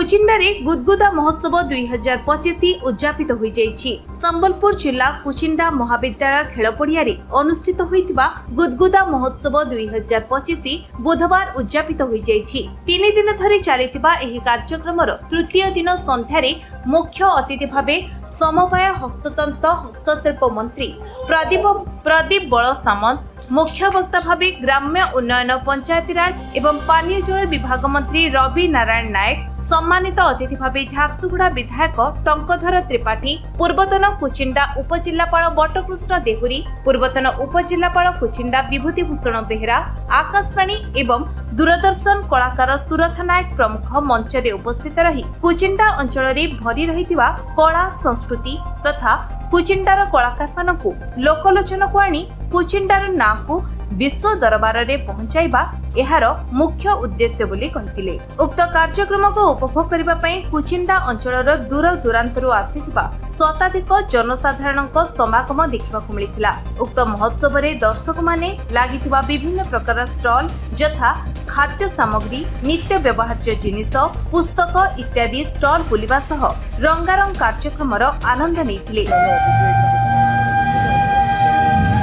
कुचिंडारे गुदगुदा महोत्सव 2025 उद्यापित हो जाइछि। संबलपुर जिला कुचिंडा महाविद्यालय खेल पड़ियारे अनुष्ठित होइतिबा गुदगुदा महोत्सव 2025 बुधवार उद्यापित हो जाइछि। 3 दिन धरि चलितिबा एही कार्यक्रमर तृतीय दिन संध्यारे मुख्य अतिथि भावे समवाय हस्ततंत्र हस्तशिल्प मंत्री प्रदीप बल सामंत, मुख्य वक्ता भावे ग्राम्य उन्नयन पंचायतीराज एवं पानीय जल विभाग मंत्री रवि नारायण नायक, सम्मानित अतिथि भावे झारसुगुड़ा विधायक टंकधर त्रिपाठी, पूर्वतन कुचिंडा उपजिल्लापाल बटकृष्ण देहुरी, पूर्वतन उपजिल्लापाल कुचिंडा विभूतिभूषण बेहेरा, आकाशवाणी एवं दूरदर्शन कलाकार सुरथ नायक प्रमुख मंचरे उपस्थित रही कुचिंडा अंचल भरी रहितिबा कला संस्कृति तथा कुचिंडार कलाकार मानकु लोकलोचन को आनी कुचिंडार नाँ को विश्व दरबार रे पहुंचाइबा एहार मुख्य उद्देश्य बोली कहिथिले। उक्त कार्यक्रम को उपभोग करिबा पई कुचिंडा अंचलर दूर दूरांतरु आसीथिबा शताधिक जनसाधारणक समागम देखिबाकु मिलिथिला। उक्त महोत्सव रे दर्शक माने लागिथिबा विभिन्न प्रकार स्टॉल यथा खाद्य सामग्री, नित्य व्यवहार्य जिनिस, पुस्तक इत्यादि स्टॉल बुलिबा सह रंगारंग कार्यक्रमर आनंद नेथिले।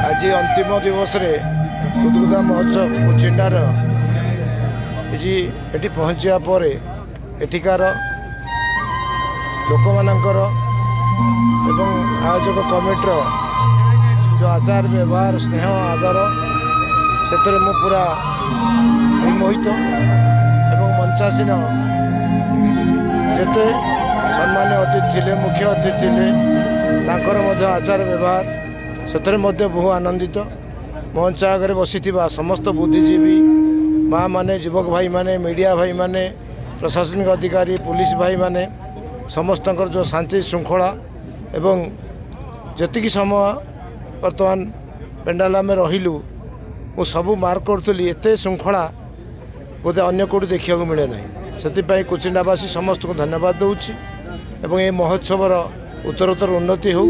आज अंतिम दिवस रे गुदगुदा महोत्सव कुचिंडार एटी पहुँचा पर एठिकार लोक मानकर एवं आयोजक कमिटर जो आचार व्यवहार स्नेह आदर से मु पूरा विमोहित एवं मंचासीन जेते सम्मान्य अतिथि थे मुख्य अतिथि थे तांकर आचार व्यवहार से बहु आनंदित। मंच आगे बसी समस्त बुद्धिजीवी माँ माने युवक भाई माने मीडिया भाई माने प्रशासनिक अधिकारी पुलिस भाई माने समस्त जो शांति श्रृंखला एवं जी समय बर्तमान पेंडाल में रहिलु मु सबू मार्क करी एत श्रृंखला बोधे अन्य कौटी देखा मिले ना से कुचिंडावासी समस्त को धन्यवाद दूची एवं ये महोत्सवर उत्तरोत्तर उन्नति हो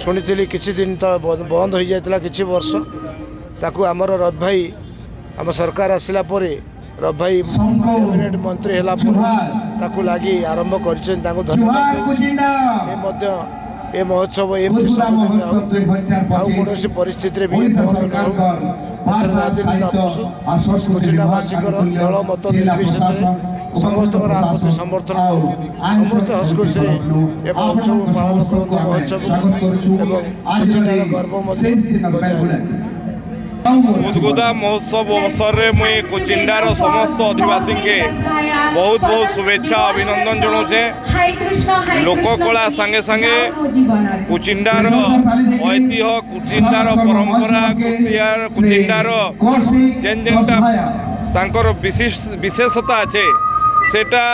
शुणी किसी दिन तो बंद हो जाता किसी वर्ष ताकू आमर रवि भाई आम सरकार आसला रवि भाई कैबिनेट मंत्री है लगी आरंभ कर ये महोत्सव कौन परिस्थिति भी कुचिंडावासी दल मत निर्विशेष समस्त आपत्ति समर्थन समस्त हस्कर्ष महोत्सव पालन करते महोत्सव गर्व गुदगुदा महोत्सव अवसर में मुई कुचिंडार समस्त आदिवासी के बहुत बहुत शुभेच्छा अभिनंदन जनाऊे। लोककला संगे संगे कुचिंडार ऐतिह्य कुचिंडार परंपरा कुचिंडार जेन जेनटा तांकर विशेषता अच्छे सेटा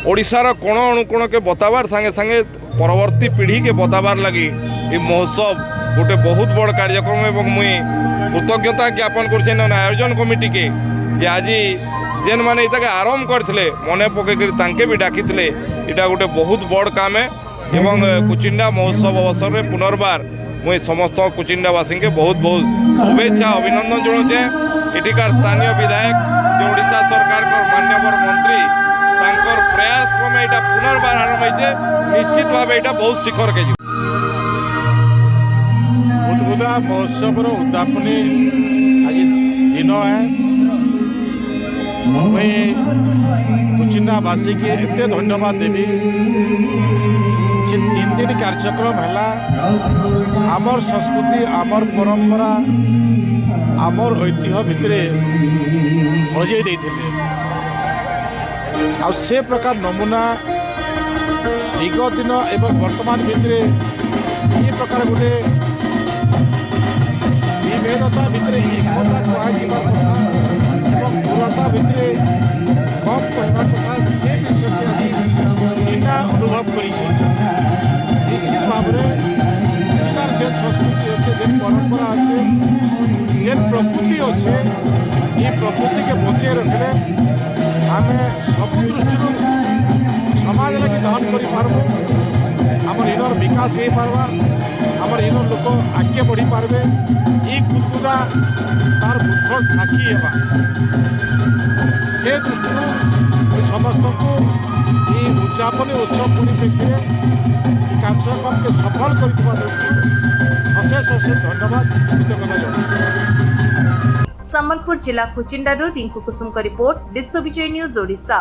ओडिशार कोण अनुकोण के बताबार संगे संगे परवर्ती पीढ़ी के बताबार लगी ये महोत्सव गोटे बहुत बड़ कार्यक्रम एवं मुई कृतज्ञता ज्ञापन कर आयोजन कमिटी के जे आज जेन मैंने इताके आरंभ करते मन पकड़ भी डाकी इटा गोटे बहुत बड़ काम है एवं कुचिंडा महोत्सव अवसर में पुनर्बार मुई समस्त कुचिंडावासी के बहुत बहुत शुभेच्छा अभिनंदन जनाऊे। एठिकार स्थानीय विधायक जो ओडिशा सरकार मान्यवर मंत्री तांकर प्रयास क्रमे यहाँ पुनर्बार आरंभ होइछे निश्चित भाव यहाँ बहुत शिखर के गुदगुदा महोत्सव उद्यापनी आज दिन है। मैं कुचिंडावासी के एत धन्यवाद देवी जे 3 दिन कार्यक्रम है आमर संस्कृति आमर परंपरा आमर ऐतिह्य भितर बजे देते आ से प्रकार नमूना विगत दिन एवं वर्तमान भितर ये प्रकार गोटे विभेदता भितर एकता दूरता भितर कम कहवा कथा से चिंता अनुभव कर निश्चित भाव में जेन संस्कृति अच्छे जेन परंपरा अच्छे जेन प्रकृति अच्छे ये प्रकृति के बचे रखले आम सब दृष्टि समाज लगे दान कर आमर इनर विकास हो पार्बा आमर इनर लोक आगे बढ़ी पार्बे ये गुदगुदा तार बुद्ध साक्षी हेबा से दृष्टि समस्त उद्यापनी उत्सव परिप्रेक्षी कार्यक्रम के सफल कर अशेष अशेष धन्यवाद कृतज्ञता जनाऊँ। ସମ୍ବଲପୁର ଜିଲ୍ଲା କୁଚିଣ୍ଡାରୁ ରିଙ୍କୁ କୁସୁମଙ୍କ ରିପୋର୍ଟ, ବିଶ୍ୱବିଜୟ ନ୍ୟୁଜ୍ ଓଡ଼ିଶା।